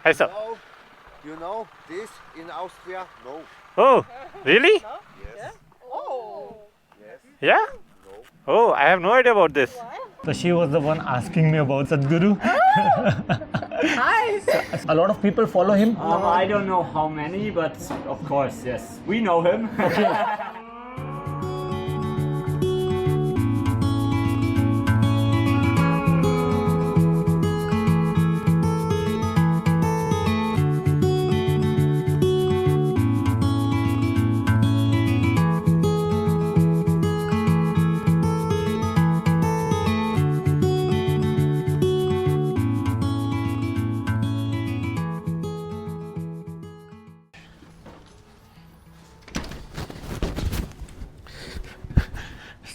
Hi, sir. No, you know this in Austria? No. Oh, really? Yes. Oh. Yes. Yeah? No. Oh, I have no idea about this. So she was the one asking me about Sadhguru. Nice. A lot of people follow him. I don't know how many, but of course, yes. We know him.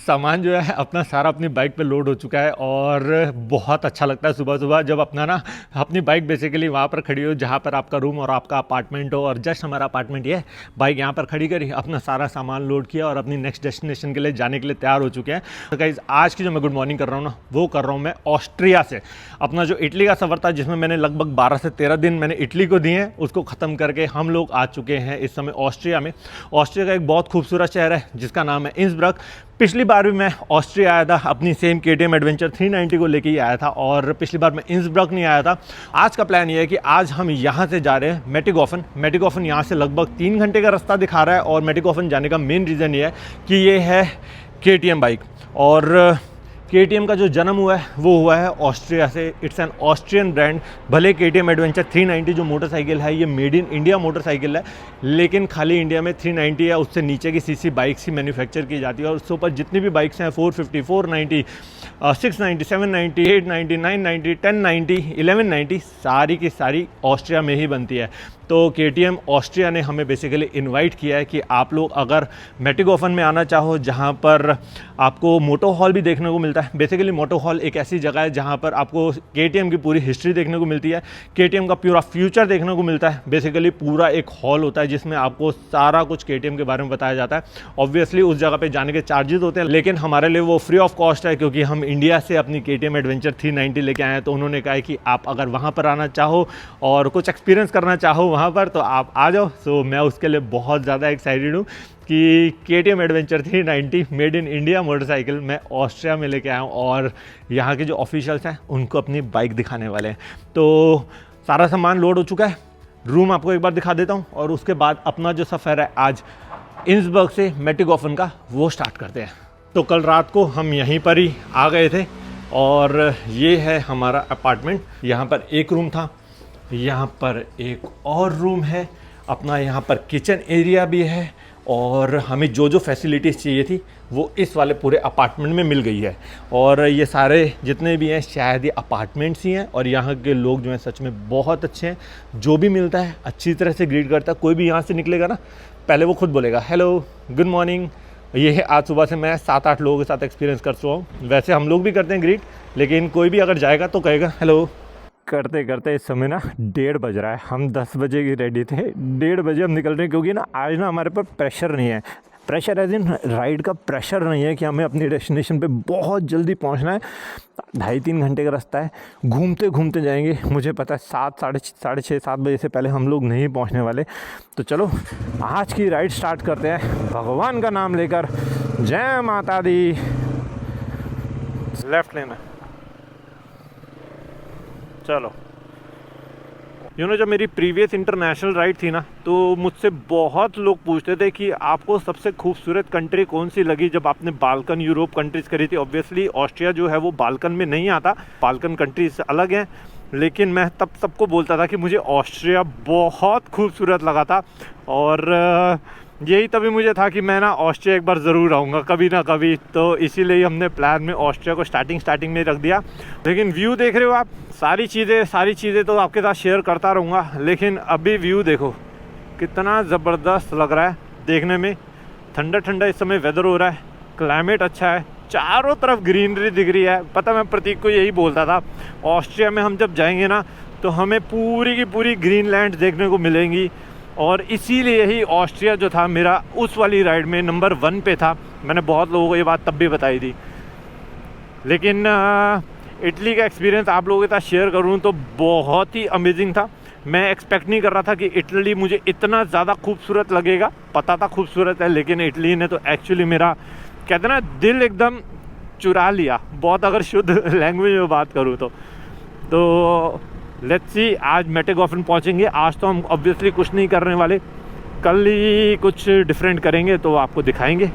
सामान जो है अपना सारा अपनी bike पे load हो चुका है और बहुत अच्छा लगता है सुबह सुबह जब अपना ना अपनी बाइक बेसिकली वहाँ पर खड़ी हो जहाँ पर आपका रूम और आपका अपार्टमेंट हो। और जस्ट हमारा अपार्टमेंट ये है, बाइक यहाँ पर खड़ी करी, अपना सारा सामान लोड किया और अपनी नेक्स्ट डेस्टिनेशन के लिए जाने के लिए तैयार हो चुके हैं। तो गाइस आज की जो मैं गुड मॉर्निंग कर रहा हूँ ना, वो कर रहा हूँ मैं ऑस्ट्रिया से। अपना जो इटली का सफ़र था जिसमें मैंने लगभग 12 से 13 दिन मैंने इटली को दिए हैं, उसको ख़त्म करके हम लोग आ चुके हैं इस समय ऑस्ट्रिया में। ऑस्ट्रिया का एक बहुत खूबसूरत शहर है जिसका नाम है इंसब्रक। पिछली बार भी मैं ऑस्ट्रिया आया था अपनी सेम KTM एडवेंचर 390 को लेके ही आया था और पिछली बार मैं इंसब्रक नहीं आया था। आज का प्लान ये है कि आज हम यहाँ से जा रहे हैं मेटिगोफन। मेटिगोफन यहाँ से लगभग 3 घंटे का रास्ता दिखा रहा है और मेटिगोफन जाने का मेन रीज़न ये है कि ये है KTM बाइक। और KTM का जो जन्म हुआ है वो हुआ है ऑस्ट्रिया से। It's an Austrian brand. भले KTM एडवेंचर 390 जो मोटरसाइकिल है ये मेड इन इंडिया मोटरसाइकिल है, लेकिन खाली इंडिया में 390 या उससे नीचे की सीसी बाइक्स ही मैन्युफैक्चर की जाती है। और उसके ऊपर जितनी भी बाइक्स हैं 450, 490, 690, 790, 890, 990, 1090, 1190 सारी की सारी ऑस्ट्रिया में ही बनती है। तो KTM ऑस्ट्रिया ने हमें बेसिकली इनवाइट किया है कि आप लोग अगर मेटिगोफन में आना चाहो जहां पर आपको मोटो हॉल भी देखने को मिलता है। बेसिकली मोटो हॉल एक ऐसी जगह है जहां पर आपको KTM की पूरी हिस्ट्री देखने को मिलती है, KTM का पूरा फ्यूचर देखने को मिलता है। बेसिकली पूरा एक हॉल होता है जिसमें आपको सारा कुछ KTM के बारे में बताया जाता है। ऑब्वियसली उस जगह पे जाने के चार्जेस होते हैं, लेकिन हमारे लिए वो फ्री ऑफ कॉस्ट है क्योंकि हम इंडिया से अपनी KTM एडवेंचर 390 लेके आए हैं। तो उन्होंने कहा है कि आप अगर वहाँ पर आना चाहो और कुछ एक्सपीरियंस करना चाहो वहाँ पर तो आप आ जाओ। सो मैं उसके लिए बहुत ज़्यादा एक्साइटेड हूँ कि KTM adventure 390 made in India motorcycle मैं ऑस्ट्रिया में लेके आया हूँ और यहाँ के जो ऑफिशियल्स हैं उनको अपनी बाइक दिखाने वाले हैं। तो सारा सामान लोड हो चुका है, रूम आपको एक बार दिखा देता हूँ और उसके बाद अपना जो सफ़र है आज इंसब्रक से मेटिगोफन का वो स्टार्ट करते हैं। तो कल रात को हम यहीं पर ही आ गए थे और ये है हमारा अपार्टमेंट। यहाँ पर एक रूम था, यहाँ पर एक और रूम है, अपना यहाँ पर किचन एरिया भी है और हमें जो जो फैसिलिटीज़ चाहिए थी वो इस वाले पूरे अपार्टमेंट में मिल गई है। और ये सारे जितने भी हैं शायद ये अपार्टमेंट्स ही हैं और यहाँ के लोग जो हैं सच में बहुत अच्छे हैं। जो भी मिलता है अच्छी तरह से ग्रीट करता है। कोई भी यहाँ से निकलेगा ना पहले वो खुद बोलेगा हेलो, गुड मॉर्निंग। ये है आज सुबह से मैं 7-8 लोगों के साथ एक्सपीरियंस कर चुका हूँ। वैसे हम लोग भी करते हैं ग्रीट, लेकिन कोई भी अगर जाएगा तो कहेगा हेलो। करते करते इस समय ना 1:30 बज रहा है। हम 10 बजे की रेडी थे, 1:30 बजे हम निकल रहे हैं क्योंकि ना आज ना हमारे पर प्रेशर नहीं है। प्रेशर एज इन राइड का प्रेशर नहीं है कि हमें अपनी डेस्टिनेशन पे बहुत जल्दी पहुंचना है। 2.5-3 घंटे का रास्ता है, घूमते घूमते जाएंगे। मुझे पता है 7, 6:30 बजे से पहले हम लोग नहीं पहुंचने वाले। तो चलो आज की राइड स्टार्ट करते हैं भगवान का नाम लेकर। जय माता दी। लेफ्ट लेना, चलो। जब मेरी प्रीवियस इंटरनेशनल राइड थी ना तो मुझसे बहुत लोग पूछते थे कि आपको सबसे खूबसूरत कंट्री कौन सी लगी जब आपने बाल्कन यूरोप कंट्रीज़ करी थी। ऑब्वियसली ऑस्ट्रिया जो है वो बाल्कन में नहीं आता, बाल्कन कंट्रीज अलग हैं, लेकिन मैं तब सबको बोलता था कि मुझे ऑस्ट्रिया बहुत खूबसूरत लगा था। और यही तभी मुझे था कि मैं ना ऑस्ट्रिया एक बार ज़रूर आऊँगा कभी ना कभी। तो इसीलिए हमने प्लान में ऑस्ट्रिया को स्टार्टिंग में रख दिया। लेकिन व्यू देख रहे हो आप, सारी चीज़ें तो आपके साथ शेयर करता रहूँगा, लेकिन अभी व्यू देखो कितना ज़बरदस्त लग रहा है देखने में। ठंडा ठंडा इस समय वेदर हो रहा है, क्लाइमेट अच्छा है, चारों तरफ ग्रीनरी दिख रही है। पता मैं प्रतीक को यही बोलता था, ऑस्ट्रिया में हम जब जाएंगे ना तो हमें पूरी की पूरी ग्रीनलैंड देखने को मिलेंगी। और इसीलिए ही ऑस्ट्रिया जो था मेरा उस वाली राइड में नंबर 1 पे था। मैंने बहुत लोगों को ये बात तब भी बताई थी। लेकिन इटली का एक्सपीरियंस आप लोगों के साथ शेयर करूँ तो बहुत ही अमेजिंग था। मैं एक्सपेक्ट नहीं कर रहा था कि इटली मुझे इतना ज़्यादा खूबसूरत लगेगा। पता था खूबसूरत है, लेकिन इटली ने तो एक्चुअली मेरा कहते हैं ना दिल एकदम चुरा लिया, बहुत अगर शुद्ध लैंग्वेज में बात करूँ तो लेट्स सी आज मेटेगॉफन पहुँचेंगे। आज तो हम ऑब्वियसली कुछ नहीं करने वाले, कल ही कुछ डिफरेंट करेंगे तो आपको दिखाएंगे।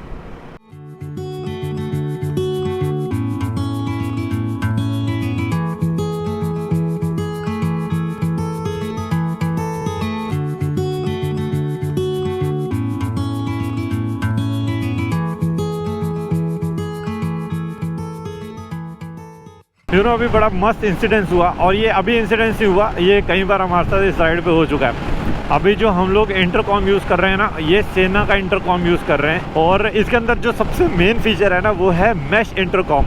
अभी बड़ा मस्त इंसिडेंस हुआ, और ये अभी इंसिडेंस ही हुआ, ये कई बार हमारे साथ इस राइड पे हो चुका है। अभी जो हम लोग इंटरकॉम यूज़ कर रहे हैं ना, ये सेना का इंटरकॉम यूज़ कर रहे हैं, और इसके अंदर जो सबसे मेन फीचर है ना वो है मैश इंटरकॉम।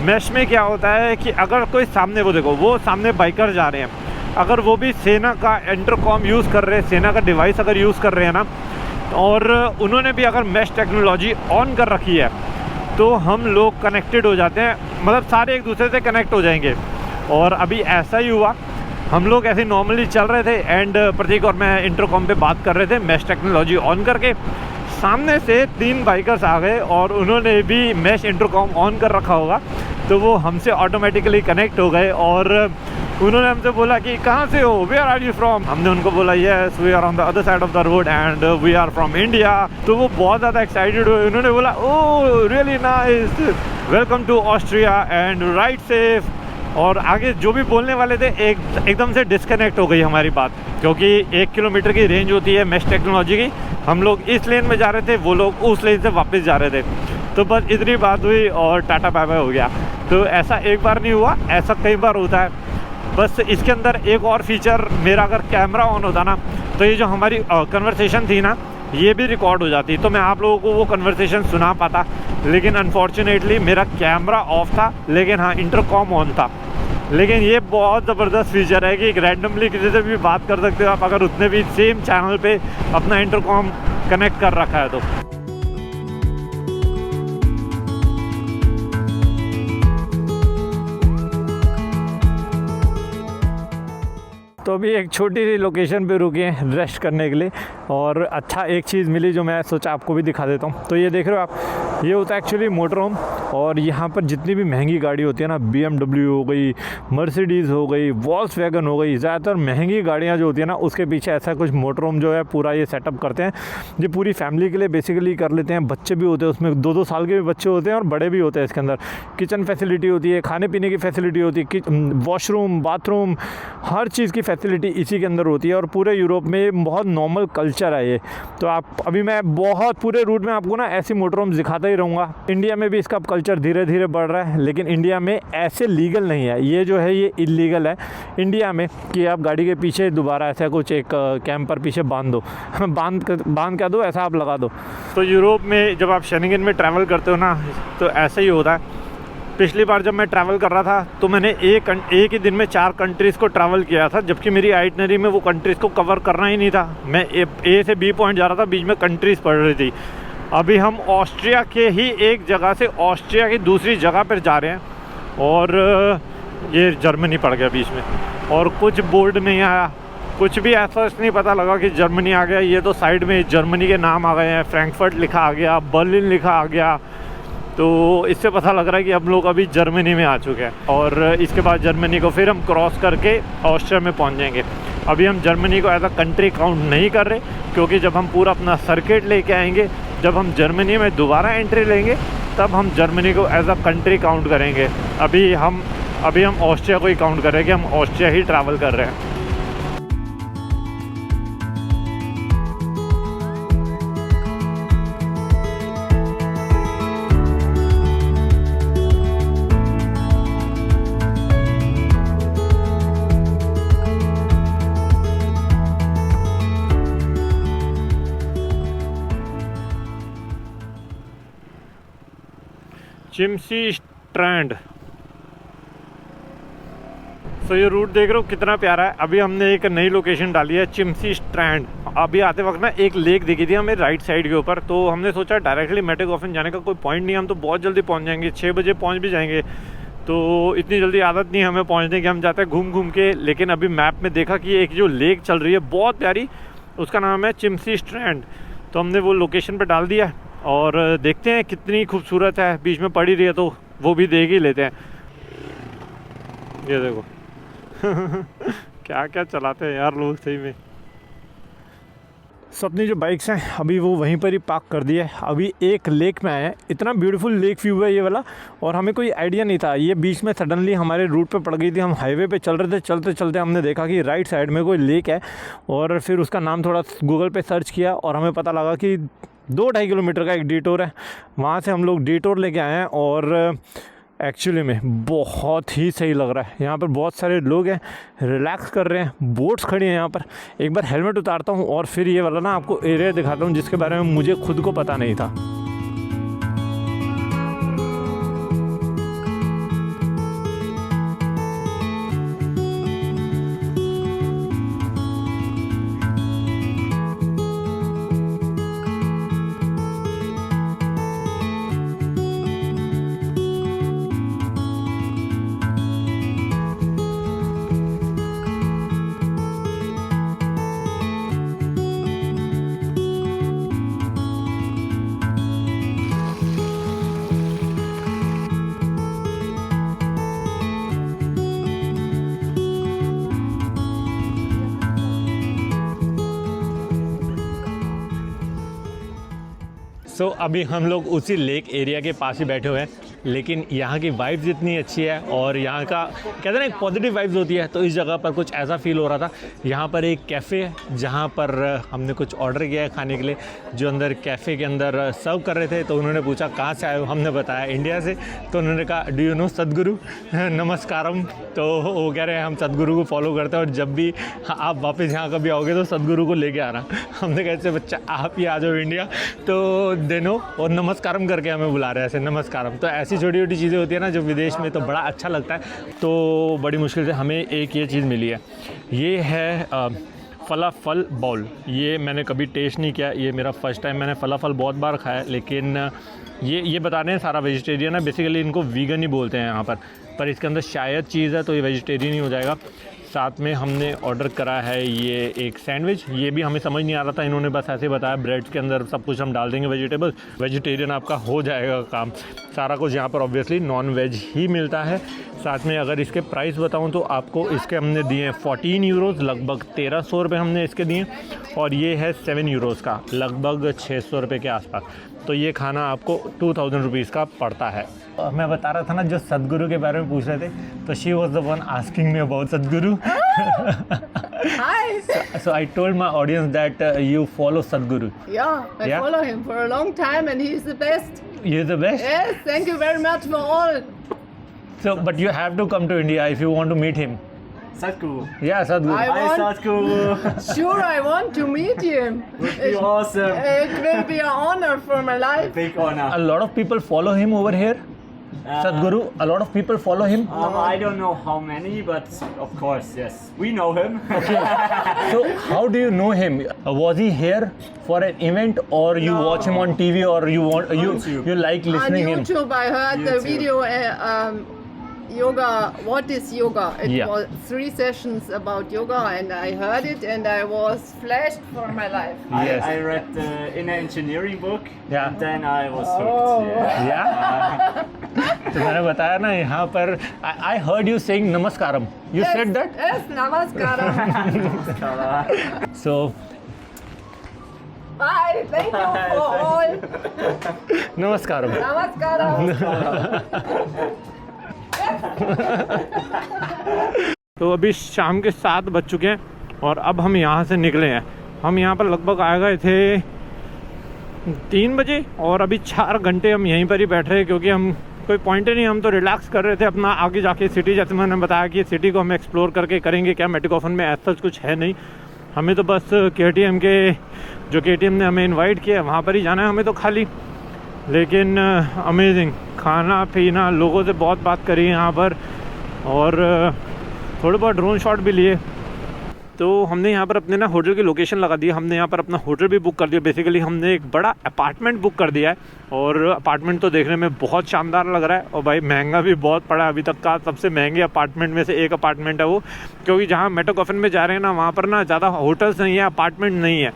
मैश में क्या होता है कि अगर कोई सामने, वो देखो वो सामने बाइकर जा रहे हैं, अगर वो भी सेना का इंटरकॉम यूज़ कर रहे हैं, सेना का डिवाइस अगर यूज़ कर रहे हैं ना, और उन्होंने भी अगर मैश टेक्नोलॉजी ऑन कर रखी है तो हम लोग कनेक्टेड हो जाते हैं, मतलब सारे एक दूसरे से कनेक्ट हो जाएंगे। और अभी ऐसा ही हुआ, हम लोग ऐसे नॉर्मली चल रहे थे एंड प्रतीक और मैं इंटरकॉम पे बात कर रहे थे मैश टेक्नोलॉजी ऑन करके, सामने से 3 बाइकर्स आ गए और उन्होंने भी मैश इंटरकॉम ऑन कर रखा होगा, तो वो हमसे ऑटोमेटिकली कनेक्ट हो गए और उन्होंने हमसे बोला कि कहाँ से हो, वेयर आर यू फ्रॉम। हमने उनको बोला yes we are on the other side of the road and we are from India. तो वो बहुत ज़्यादा एक्साइटेड हुए, उन्होंने बोला oh really nice, welcome to Austria and ride safe. और आगे जो भी बोलने वाले थे एकदम से डिस्कनेक्ट हो गई हमारी बात, क्योंकि 1 किलोमीटर की रेंज होती है मैश टेक्नोलॉजी की। हम लोग इस लेन में जा रहे थे, वो लोग उस लेन से वापस जा रहे थे, तो बस इतनी बात हुई और टाटा बाय बाय हो गया। तो ऐसा एक बार नहीं हुआ, ऐसा कई बार होता है। बस इसके अंदर एक और फीचर, मेरा अगर कैमरा ऑन होता ना तो ये जो हमारी कन्वर्सेशन थी ना ये भी रिकॉर्ड हो जाती, तो मैं आप लोगों को वो कन्वर्सेशन सुना पाता, लेकिन अनफॉर्चुनेटली मेरा कैमरा ऑफ था, लेकिन हाँ इंटरकॉम ऑन था। लेकिन ये बहुत ज़बरदस्त फीचर है कि रैंडमली किसी से भी बात कर सकते हो आप, अगर उसने भी सेम चैनल पे अपना इंटरकॉम कनेक्ट कर रखा है तो। तो अभी एक छोटी सी लोकेशन पे रुके हैं रेस्ट करने के लिए, और अच्छा एक चीज़ मिली जो मैं सोचा आपको भी दिखा देता हूँ। तो ये देख रहे हो आप, ये होता है एक्चुअली मोटर होम, और यहाँ पर जितनी भी महंगी गाड़ी होती है ना, BMW हो गई, मर्सिडीज़ हो गई, वॉल्क्सवैगन हो गई, ज़्यादातर महंगी गाड़ियाँ जो होती है ना उसके पीछे ऐसा कुछ मोटर होम जो है पूरा ये सेटअप करते हैं। ये पूरी फैमिली के लिए बेसिकली कर लेते हैं, बच्चे भी होते हैं उसमें, 2-2 साल के भी बच्चे होते हैं और बड़े भी होते हैं। इसके अंदर किचन फैसिलिटी होती है, खाने पीने की फैसिलिटी होती है, वॉशरूम, बाथरूम, हर चीज़ की फैसिलिटी इसी के अंदर होती है, और पूरे यूरोप में बहुत नॉर्मल कल्चर है ये। तो आप अभी मैं बहुत पूरे रूट में आपको ना ऐसी मोटर होम्स दिखाता ही रहूँगा। इंडिया में भी इसका कल्चर धीरे धीरे बढ़ रहा है, लेकिन इंडिया में ऐसे लीगल नहीं है, ये जो है ये इलीगल है इंडिया में, कि आप गाड़ी के पीछे दोबारा ऐसा कुछ एक कैंपर पीछे बांध दो बांध क्या दो, ऐसा आप लगा दो। तो यूरोप में जब आप शेंगेन में ट्रैवल करते हो ना तो ऐसा ही होता है। पिछली बार जब मैं ट्रैवल कर रहा था तो मैंने एक ही दिन में 4 कंट्रीज़ को ट्रैवल किया था, जबकि मेरी आइटनरी में वो कंट्रीज़ को कवर करना ही नहीं था। मैं ए से बी पॉइंट जा रहा था, बीच में कंट्रीज़ पड़ रही थी। अभी हम ऑस्ट्रिया के ही एक जगह से ऑस्ट्रिया की दूसरी जगह पर जा रहे हैं, और ये जर्मनी पड़ गया बीच में, और कुछ बोर्ड नहीं आया, कुछ भी ऐसा नहीं पता लगा कि जर्मनी आ गया। ये तो साइड में जर्मनी के नाम आ गए हैं, फ्रैंकफर्ट लिखा आ गया, बर्लिन लिखा आ गया, तो इससे पता लग रहा है कि हम लोग अभी जर्मनी में आ चुके हैं, और इसके बाद जर्मनी को फिर हम क्रॉस करके ऑस्ट्रिया में पहुंच जाएंगे। अभी हम जर्मनी को एज अ कंट्री काउंट नहीं कर रहे, क्योंकि जब हम पूरा अपना सर्किट लेके आएंगे, जब हम जर्मनी में दोबारा एंट्री लेंगे, तब हम जर्मनी को एज अ कंट्री काउंट करेंगे। अभी हम ऑस्ट्रिया को ही काउंट कर रहे हैं कि हम ऑस्ट्रिया ही ट्रैवल कर रहे हैं। चिम्सी स्ट्रैंड। तो ये रूट देख रहे हो कितना प्यारा है। अभी हमने एक नई लोकेशन डाली है, चिम्सी स्ट्रैंड। अभी आते वक्त ना एक लेक दिखी थी हमें राइट साइड के ऊपर, तो हमने सोचा डायरेक्टली मेटेगॉफन जाने का कोई पॉइंट नहीं, हम तो बहुत जल्दी पहुंच जाएंगे, 6 बजे पहुंच भी जाएंगे। तो इतनी जल्दी आदत नहीं हमें पहुंचने की, हम जाते हैं घूम घूम के। लेकिन अभी मैप में देखा कि एक जो लेक चल रही है बहुत प्यारी, उसका नाम है चिम्सी स्ट्रैंड, तो हमने वो लोकेशन पे डाल दिया और देखते हैं कितनी खूबसूरत है, बीच में पड़ी रही है तो वो भी देख ही लेते हैं। ये देखो क्या क्या चलाते हैं यार लोग सही में। सब अपनी जो बाइक्स हैं अभी वो वहीं पर ही पार्क कर दिए। अभी एक लेक में आए हैं, इतना ब्यूटीफुल लेक व्यू है ये वाला, और हमें कोई आइडिया नहीं था, ये बीच में सडनली हमारे रूट पे पड़ गई थी। हम हाईवे पे चल रहे थे, चलते चलते हमने देखा कि राइट साइड में कोई लेक है, और फिर उसका नाम थोड़ा गूगल पे सर्च किया और हमें पता लगा कि 2-2.5 किलोमीटर का एक डिटोर है। वहाँ से हम लोग डिटोर लेके आए हैं और एक्चुअली में बहुत ही सही लग रहा है। यहाँ पर बहुत सारे लोग हैं, रिलैक्स कर रहे हैं, बोट्स खड़ी हैं यहाँ पर। एक बार हेलमेट उतारता हूँ और फिर ये वाला ना आपको एरिया दिखाता हूँ जिसके बारे में मुझे खुद को पता नहीं था। सो अभी हम लोग उसी लेक एरिया के पास ही बैठे हुए हैं, लेकिन यहाँ की वाइब्स इतनी अच्छी है और यहाँ का कहते हैं ना एक पॉजिटिव वाइब्स होती है, तो इस जगह पर कुछ ऐसा फील हो रहा था। यहाँ पर एक कैफ़े है जहाँ पर हमने कुछ ऑर्डर किया है खाने के लिए। जो अंदर कैफ़े के अंदर सर्व कर रहे थे तो उन्होंने पूछा कहाँ से आए हो, हमने बताया इंडिया से। तो उन्होंने कहा डू यू नो सदगुरु, नमस्कारम। तो वो कह रहे हैं हम सदगुरु को फॉलो करते हैं और जब भी आप वापस यहाँ कभी आओगे तो सदगुरु को लेके आना। हमने कहा बच्चा आप ही आ जाओ इंडिया, तो देनो और नमस्कारम करके हमें बुला रहे हैं ऐसे, नमस्कारम। तो ऐसी छोटी छोटी चीज़ें होती है ना जो विदेश में, तो बड़ा अच्छा लगता है। तो बड़ी मुश्किल से हमें एक ये चीज़ मिली है, ये है फलाफल बाउल। ये मैंने कभी टेस्ट नहीं किया, ये मेरा फर्स्ट टाइम। मैंने फलाफल बहुत बार खाया, लेकिन ये बता रहे हैं सारा वेजिटेरियन है। बेसिकली इनको वीगन ही बोलते हैं यहाँ पर इसके अंदर शायद चीज़ है तो ये वेजिटेरियन ही हो जाएगा। साथ में हमने ऑर्डर करा है ये एक सैंडविच, ये भी हमें समझ नहीं आ रहा था, इन्होंने बस ऐसे बताया ब्रेड के अंदर सब कुछ हम डाल देंगे वेजिटेबल, वेजिटेरियन आपका हो जाएगा काम। सारा कुछ यहाँ पर ऑब्वियसली नॉन वेज ही मिलता है। साथ में अगर इसके प्राइस बताऊँ तो आपको इसके हमने दिए हैं 14 यूरोज़, लगभग 1300 रुपये हमने इसके दिए, और ये है 7 यूरोज़ का, लगभग 600 रुपये के आसपास। तो ये खाना आपको 2000 रुपीज़ का पड़ता है। मैं बता रहा था ना जो सदगुरु के बारे में पूछ रहे थे, तो she was the one asking me about सदगुरु। Hi. So I told my audience that you follow Sadhguru. Yeah, I Yeah? follow him for a long time and he is the best. You're the best. Yes, thank you very much for all. So, but you have to come to India if you want to meet him. Sadhguru. Yeah, Sadhguru. I Hi want, Sadhguru. sure, I want to meet him. Would be awesome. It will be an honor for my life. Big honor. A lot of people follow him over here. Sadhguru, a lot of people follow him. I don't know how many, but of course, yes, we know him. So, how do you know him? Was he here for an event, or you No. watch him on TV, or you want YouTube. you like On listening him? YouTube, I heard the YouTube. video yoga. What is yoga? It Yeah. was 3 sessions about yoga, and I heard it, and I was flashed for my life. Yes. I read the inner engineering book, Yeah. and then I was Oh. hooked. Yeah. तो मैंने बताया ना यहाँ पर I heard you saying namaskaram. You said that? Yes, namaskaram. Yeah. So Bye. Thank you for all. namaskaram. Namaskaram. तो अभी शाम के 7 बज चुके हैं और अब हम यहाँ से निकले हैं। हम यहाँ पर लगभग आ गए थे 3 बजे और अभी 4 घंटे हम यहीं पर ही बैठ रहे हैं, क्योंकि हम कोई पॉइंट ही नहीं, हम तो रिलैक्स कर रहे थे अपना। आगे जाके सिटी, जैसे मैंने बताया कि सिटी को हम एक्सप्लोर करके करेंगे क्या, मेटिकोफन में ऐसा कुछ है नहीं। हमें तो बस KTM के जो KTM ने हमें इनवाइट किया वहाँ पर ही जाना है हमें तो खाली। लेकिन अमेजिंग खाना पीना, लोगों से बहुत बात करी यहाँ पर और थोड़े बहुत ड्रोन शॉट भी लिए। तो हमने यहाँ पर अपने ना होटल की लोकेशन लगा दी है। हमने यहाँ पर अपना होटल भी बुक कर दिया। बेसिकली हमने एक बड़ा अपार्टमेंट बुक कर दिया है और अपार्टमेंट तो देखने में बहुत शानदार लग रहा है और भाई महंगा भी बहुत पड़ा है। अभी तक का सबसे महंगे अपार्टमेंट में से एक अपार्टमेंट है वो, क्योंकि जहाँ मेट्रोकॉफिन में जा रहे हैं ना वहाँ पर ना ज़्यादा होटल्स नहीं है, अपार्टमेंट नहीं है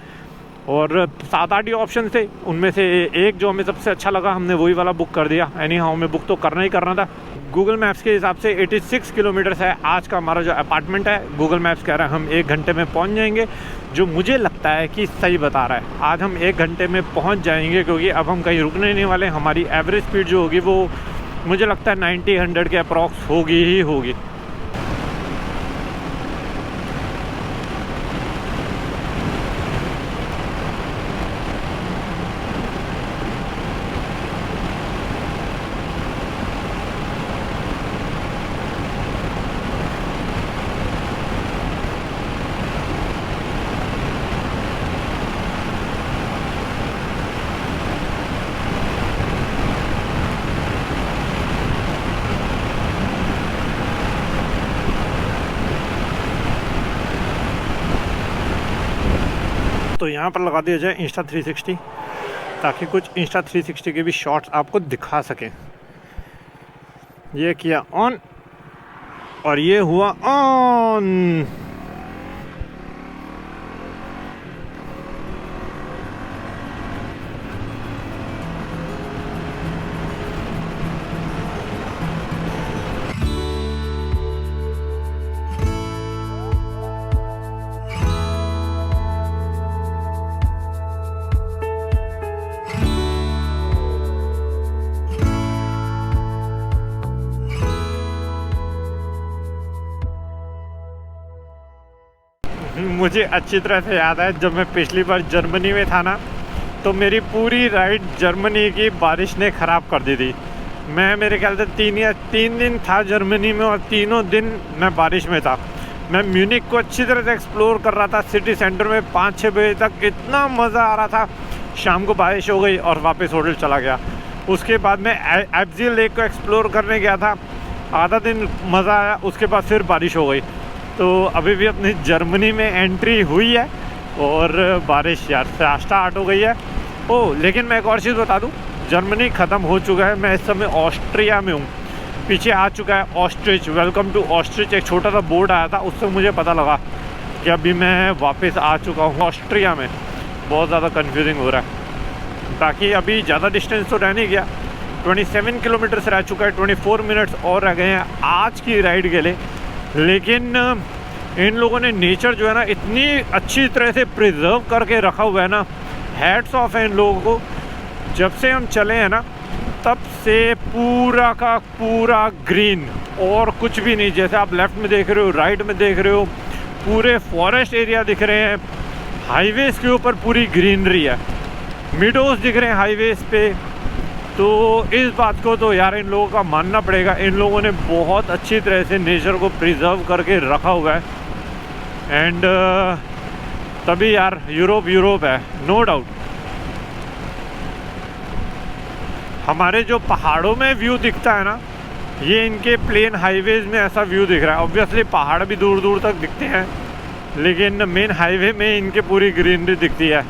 और 7-8 ही ऑप्शन थे, उनमें से एक जो हमें सबसे अच्छा लगा हमने वही वाला बुक कर दिया। एनी हाउ हमें बुक तो करना ही करना था। गूगल मैप्स के हिसाब से 86 किलोमीटर्स है आज का हमारा जो अपार्टमेंट है। गूगल मैप्स कह रहा है हम 1 घंटे में पहुंच जाएंगे, जो मुझे लगता है कि सही बता रहा है। आज हम 1 घंटे में पहुंच जाएंगे क्योंकि अब हम कहीं रुकने नहीं वाले। हमारी एवरेज स्पीड जो होगी वो मुझे लगता है 90-100 के अप्रॉक्स होगी ही होगी। तो यहाँ पर लगा दिया जाए इंस्टा 360 ताकि कुछ इंस्टा 360 के भी शॉट्स आपको दिखा सकें। ये किया ऑन और ये हुआ ऑन। मुझे अच्छी तरह से याद है जब मैं पिछली बार जर्मनी में था ना, तो मेरी पूरी राइड जर्मनी की बारिश ने ख़राब कर दी थी। मैं मेरे ख्याल से 3 दिन था जर्मनी में और तीनों दिन मैं बारिश में था। मैं म्यूनिक को अच्छी तरह से एक्सप्लोर कर रहा था सिटी सेंटर में 5-6 बजे तक, इतना मज़ा आ रहा था। शाम को बारिश हो गई और वापस होटल चला गया। उसके बाद मैं एब्जी लेक को एक्सप्लोर करने गया था, आधा दिन मज़ा आया, उसके बाद फिर बारिश हो गई। तो अभी भी अपनी जर्मनी में एंट्री हुई है और बारिश यार स्टार्ट हो गई है। ओह लेकिन मैं एक और चीज़ बता दूं, जर्मनी ख़त्म हो चुका है। मैं इस समय ऑस्ट्रिया में हूँ। पीछे आ चुका है ऑस्ट्रिच, वेलकम टू ऑस्ट्रिच, एक छोटा सा बोर्ड आया था, उससे मुझे पता लगा कि अभी मैं वापस आ चुका हूँ ऑस्ट्रिया में। बहुत ज़्यादा कन्फ्यूजिंग हो रहा है। बाकी अभी ज़्यादा डिस्टेंस तो रह नहीं गया, 27 किलोमीटर्स रह चुका है, 24 मिनट्स और रह गए हैं आज की राइड के लिए। लेकिन इन लोगों ने नेचर जो है ना इतनी अच्छी तरह से प्रिजर्व करके रखा हुआ है ना, हैट्स ऑफ है इन लोगों को। जब से हम चले हैं ना तब से पूरा का पूरा ग्रीन और कुछ भी नहीं। जैसे आप लेफ़्ट में देख रहे हो, राइट में देख रहे हो, पूरे फॉरेस्ट एरिया दिख रहे हैं। हाईवेज के ऊपर पूरी ग्रीनरी है, मिडोज दिख रहे हैं हाईवेज पे। तो इस बात को तो यार इन लोगों का मानना पड़ेगा। इन लोगों ने बहुत अच्छी तरह से नेचर को प्रिजर्व करके रखा हुआ है एंड तभी यार यूरोप है, नो डाउट। हमारे जो पहाड़ों में व्यू दिखता है ना, ये इनके प्लेन हाईवेज में ऐसा व्यू दिख रहा है। ऑब्वियसली पहाड़ भी दूर दूर तक दिखते हैं, लेकिन मेन हाईवे में इनके पूरी ग्रीनरी दिखती है।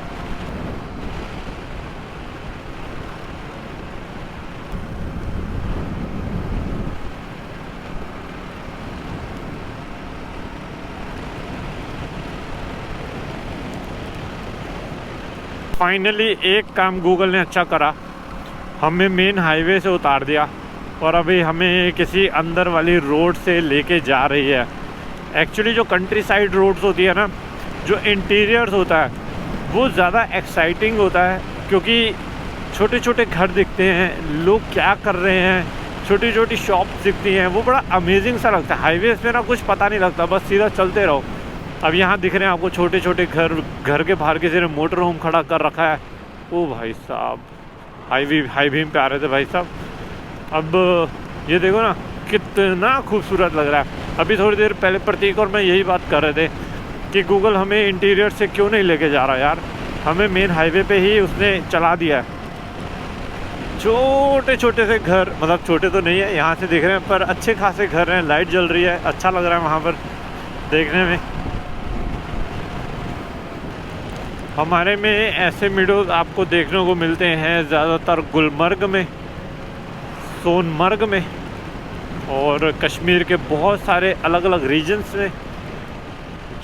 फाइनली एक काम गूगल ने अच्छा करा, हमें मेन हाईवे से उतार दिया और अभी हमें किसी अंदर वाली रोड से लेके जा रही है। एक्चुअली जो कंट्री साइड रोड्स होती है ना, जो इंटीरियर्स होता है वो ज़्यादा एक्साइटिंग होता है, क्योंकि छोटे छोटे घर दिखते हैं, लोग क्या कर रहे हैं, छोटी छोटी शॉप्स दिखती हैं, वो बड़ा अमेजिंग सा लगता है। हाईवेज पे ना कुछ पता नहीं लगता, बस सीधा चलते रहो। अब यहाँ दिख रहे हैं आपको छोटे छोटे घर के बाहर किसी ने मोटर होम खड़ा कर रखा है। ओ भाई साहब, हाई बीम पे आ रहे थे भाई साहब। अब ये देखो ना कितना खूबसूरत लग रहा है। अभी थोड़ी देर पहले प्रतीक और मैं यही बात कर रहे थे कि गूगल हमें इंटीरियर से क्यों नहीं लेके जा रहा यार, हमें मेन हाईवे पे ही उसने चला दिया है। छोटे छोटे से घर, मतलब छोटे तो नहीं है, यहाँ से दिख रहे हैं पर अच्छे खासे घर हैं, लाइट जल रही है, अच्छा लग रहा है वहाँ पर देखने में। हमारे में ऐसे मीडोज़ आपको देखने को मिलते हैं ज़्यादातर गुलमर्ग में, सोनमर्ग में और कश्मीर के बहुत सारे अलग अलग रीजन्स में,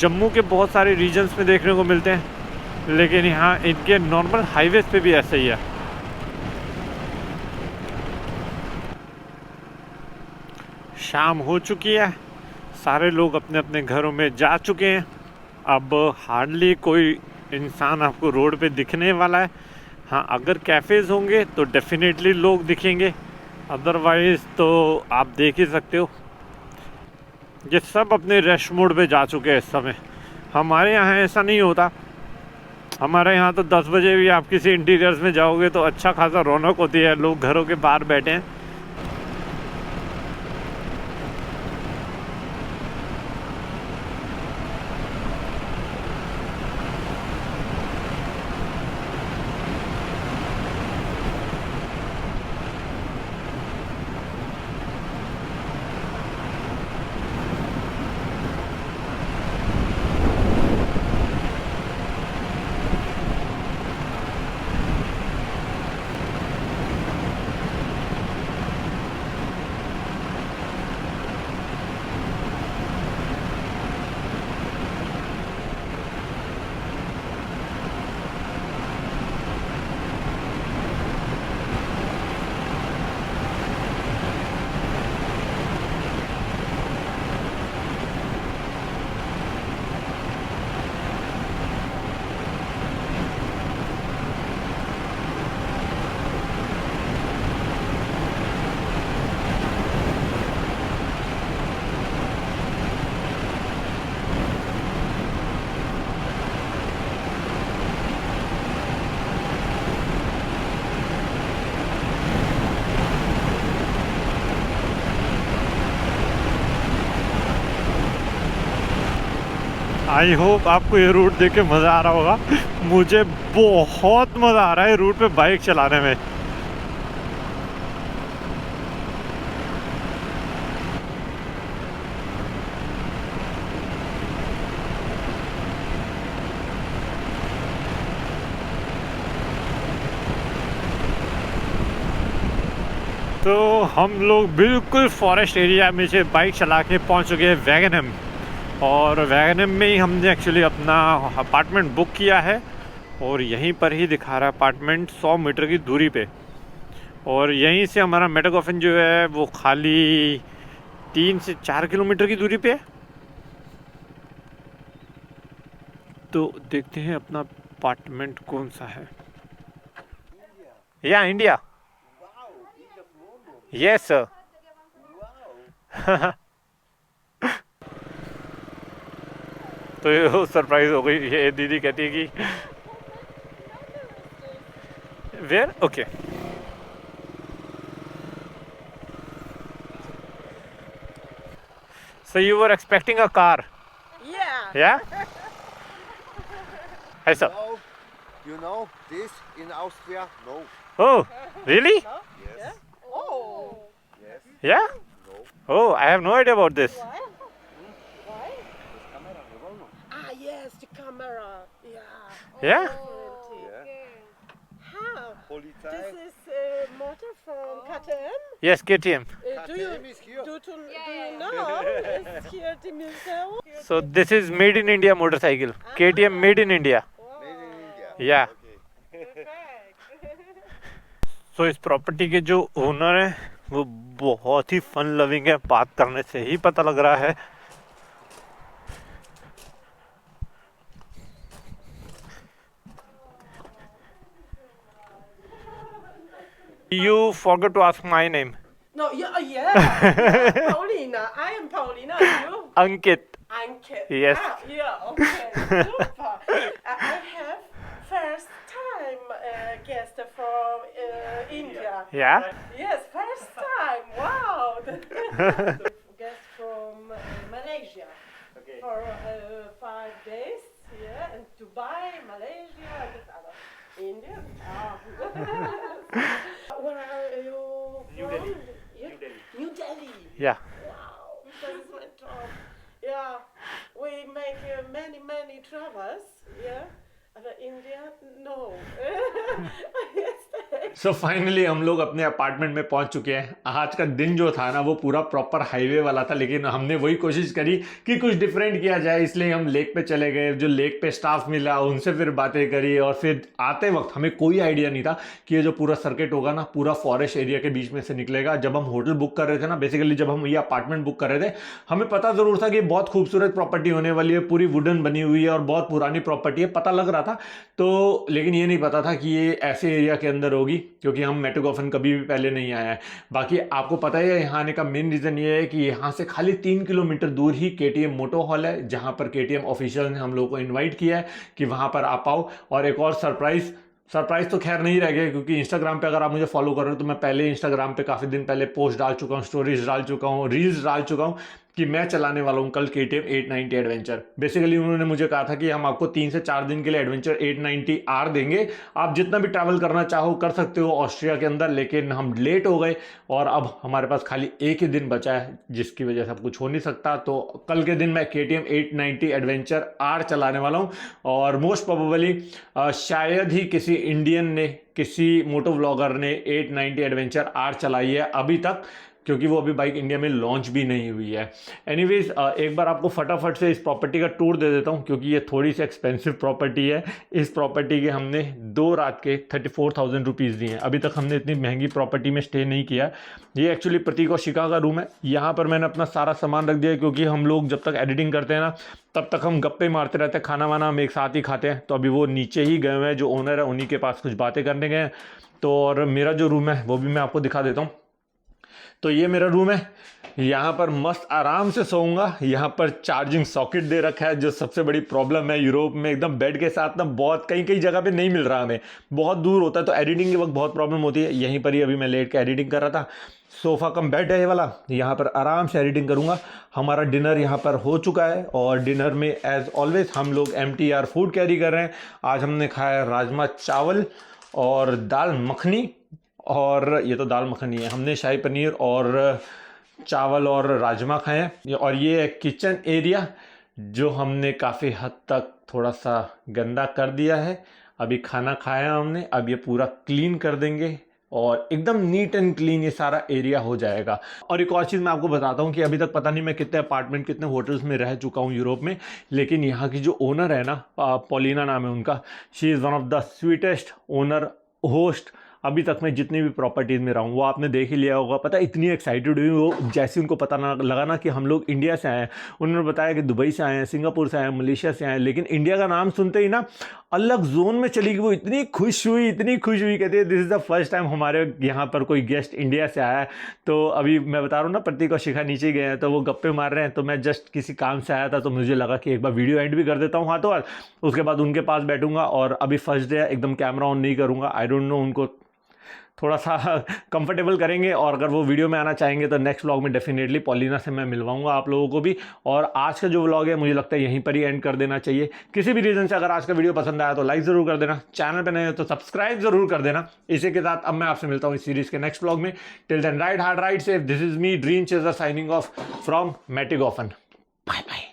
जम्मू के बहुत सारे रीजन्स में देखने को मिलते हैं। लेकिन यहाँ इनके नॉर्मल हाईवेज पे भी ऐसे ही है। शाम हो चुकी है, सारे लोग अपने अपने घरों में जा चुके हैं। अब हार्डली कोई इंसान आपको रोड पे दिखने वाला है। हाँ, अगर कैफ़ेज़ होंगे तो डेफिनेटली लोग दिखेंगे, अदरवाइज़ तो आप देख ही सकते हो ये सब अपने रश मोड पे जा चुके हैं इस समय। हमारे यहाँ ऐसा नहीं होता। हमारे यहाँ तो 10 बजे भी आप किसी इंटीरियर्स में जाओगे तो अच्छा खासा रौनक होती है, लोग घरों के बाहर बैठे हैं। आई होप आपको ये रूट देख के मज़ा आ रहा होगा। मुझे बहुत मज़ा आ रहा है रूट पे बाइक चलाने में। तो हम लोग बिल्कुल फॉरेस्ट एरिया में से बाइक चला के पहुँच चुके हैं वैगनम। और वैगनम में ही हमने एक्चुअली अपना अपार्टमेंट बुक किया है और यहीं पर ही दिखा रहा है अपार्टमेंट 100 मीटर की दूरी पे। और यहीं से हमारा मेटाकॉफिन जो है वो खाली 3 से 4 किलोमीटर की दूरी पे है। तो देखते हैं अपना अपार्टमेंट कौन सा है। या इंडिया, यस सर। तो ये सरप्राइज हो गई। ये दीदी कहती है कि where, okay. So you were expecting a car? Yeah. Yeah? Hi sir. No, you know this in Austria? No. Oh, really? Yes. Oh. Yes. Yeah? No. Oh, I have no idea about this. Why? Why? Ah, yes, the camera. Yeah. Yeah? Different. How? Polizei. This is motor from KTM. Yes, KTM. Do you KTM is here. do you know? It's here the museum. So this is made in India motorcycle. KTM made in India. Made in India. Yeah. Okay. So इस property के जो owner हैं वो बहुत ही fun loving है, बात करने से ही पता लग रहा है। You forgot to ask my name. No, yeah. Paulina. I am Paulina. You? Ankit. Anke. Yes. Ah, yeah, okay. Super. I have first time guest from India. Yeah? Yes, first time. Wow. Guest from Malaysia. Okay. For 5 days. Yeah, and Dubai, Malaysia, and other. India. Where are you New from? Delhi. Yeah. New Delhi. New Delhi. Yeah. Wow, that is my top. Yeah, we make many travels. Yeah, Aber India, no. So finally हम लोग अपने apartment में पहुंच चुके हैं। आज का दिन जो था ना वो पूरा प्रॉपर हाईवे वाला था, लेकिन हमने वही कोशिश करी कि कुछ डिफरेंट किया जाए, इसलिए हम लेक पे चले गए। जो लेक पे स्टाफ मिला उनसे फिर बातें करी, और फिर आते वक्त हमें कोई आइडिया नहीं था कि ये जो पूरा सर्किट होगा ना पूरा फॉरेस्ट एरिया के बीच में से निकलेगा। जब हम होटल बुक कर रहे थे ना, बेसिकली जब हम ये अपार्टमेंट बुक कर रहे थे, हमें पता जरूर था कि बहुत खूबसूरत प्रॉपर्टी होने वाली है, पूरी वुडन बनी हुई है और बहुत पुरानी प्रॉपर्टी है, पता लग रहा था। तो लेकिन ये नहीं पता था कि ये ऐसे एरिया के अंदर होगी, क्योंकि हम मेटोगोफन कभी भी पहले नहीं आया है। बाकी आपको पता है यहाँ आने का मेन रीज़न ये है कि यहाँ से खाली 3 किलोमीटर दूर ही केटीएम मोटो हॉल है, जहाँ पर केटीएम ऑफिशियल ने हम लोग को इनवाइट किया है कि वहाँ पर आप आओ। और एक और सरप्राइज तो खैर नहीं रह गया, क्योंकि इंस्टाग्राम पे अगर आप मुझे फॉलो कर रहे हो तो मैं पहले इंस्टाग्राम पे काफ़ी दिन पहले पोस्ट डाल चुका हूँ, स्टोरीज डाल चुका हूँ, रील्स डाल चुका हूँ कि मैं चलाने वाला हूँ कल KTM 890 एडवेंचर। बेसिकली उन्होंने मुझे कहा था कि हम आपको 3 से 4 दिन के लिए एडवेंचर 890 R देंगे, आप जितना भी ट्रैवल करना चाहो कर सकते हो ऑस्ट्रिया के अंदर। लेकिन हम लेट हो गए और अब हमारे पास खाली एक ही दिन बचा है, जिसकी वजह से अब कुछ हो नहीं सकता। तो कल के दिन मैं KTM 890 एडवेंचर R चलाने वाला हूँ, और मोस्ट प्रोबेबली शायद ही किसी इंडियन ने, किसी मोटो व्लॉगर ने 890 एडवेंचर R चलाई है अभी तक, क्योंकि वो अभी बाइक इंडिया में लॉन्च भी नहीं हुई है। एनीवेज एक बार आपको फटाफट से इस प्रॉपर्टी का टूर दे देता हूँ, क्योंकि ये थोड़ी सी एक्सपेंसिव प्रॉपर्टी है। इस प्रॉपर्टी के हमने 2 रात के 34,000 रुपीज़ दिए हैं। अभी तक हमने इतनी महंगी प्रॉपर्टी में स्टे नहीं किया। ये एक्चुअली प्रतीक और शिखा का रूम है। यहाँ पर मैंने अपना सारा सामान रख दिया है, क्योंकि हम लोग जब तक एडिटिंग करते हैं ना तब तक हम गप्पे मारते रहते हैं, खाना वाना हम एक साथ ही खाते हैं। तो अभी वो नीचे ही गए हुए हैं, जो ओनर है उन्हीं के पास कुछ बातें करने गए हैं। तो और मेरा जो रूम है वो भी मैं आपको दिखा देता हूँ। तो ये मेरा रूम है, यहाँ पर मस्त आराम से सोऊंगा। यहाँ पर चार्जिंग सॉकेट दे रखा है, जो सबसे बड़ी प्रॉब्लम है यूरोप में, एकदम बेड के साथ ना बहुत कई जगह पे नहीं मिल रहा, हमें बहुत दूर होता है, तो एडिटिंग के वक्त बहुत प्रॉब्लम होती है। यहीं पर ही अभी मैं लेट के एडिटिंग कर रहा था। सोफ़ा कम बेड है ये वाला, यहाँ पर आराम से एडिटिंग करूँगा। हमारा डिनर यहाँ पर हो चुका है, और डिनर में एज़ ऑलवेज हम लोग MTR फूड कैरी कर रहे हैं। आज हमने खाया राजमा चावल और दाल मखनी, और ये तो दाल मखनी है, हमने शाही पनीर और चावल और राजमा खाए हैं। और ये है किचन एरिया, जो हमने काफ़ी हद तक थोड़ा सा गंदा कर दिया है। अभी खाना खाया हमने, अब ये पूरा क्लीन कर देंगे और एकदम नीट एंड क्लीन ये सारा एरिया हो जाएगा। और एक और चीज़ मैं आपको बताता हूँ कि अभी तक पता नहीं मैं कितने अपार्टमेंट, कितने होटल्स में रह चुका हूँ यूरोप में, लेकिन यहाँ की जो ओनर है ना, पॉलिना नाम है उनका, she is one of the sweetest owner host अभी तक मैं जितनी भी प्रॉपर्टीज़ में रहा हूँ। वो आपने देख ही लिया होगा। पता है इतनी एक्साइटेड हुई वो, जैसे उनको पता ना लगा ना कि हम लोग इंडिया से आए हैं। उन्होंने बताया कि दुबई से आए हैं, सिंगापुर से आए हैं, मलेशिया से आए हैं, लेकिन इंडिया का नाम सुनते ही ना अलग जोन में चली गई। वो इतनी खुश हुई, कहती है this is the first time हमारे यहाँ पर कोई गेस्ट इंडिया से आया है। तो अभी मैं बता रहा हूँ ना, प्रतीक और शिखा नीचे गए हैं तो वो गप्पे मार रहे हैं। तो मैं जस्ट किसी काम से आया था, तो मुझे लगा कि एक बार वीडियो एंड भी कर देता हूँ हाथों हाथ, उसके बाद उनके पास बैठूंगा। और अभी फर्स्ट डे एकदम कैमरा ऑन नहीं करूँगा, आई डोंट नो, उनको थोड़ा सा कंफर्टेबल करेंगे। और अगर वो वीडियो में आना चाहेंगे तो नेक्स्ट व्लॉग में डेफिनेटली पॉलिना से मैं मिलवाऊंगा आप लोगों को भी। और आज का जो व्लॉग है मुझे लगता है यहीं पर ही एंड कर देना चाहिए। किसी भी रीज़न से अगर आज का वीडियो पसंद आया तो लाइक ज़रूर कर देना, चैनल पे नए हो तो सब्सक्राइब ज़रूर कर देना। इसी के साथ अब मैं आपसे मिलता हूँ इस सीरीज़ के नेक्स्ट व्लॉग में। Till then ride hard, ride safe. This is me dream chaser signing off from मेटोगोफन। Bye bye.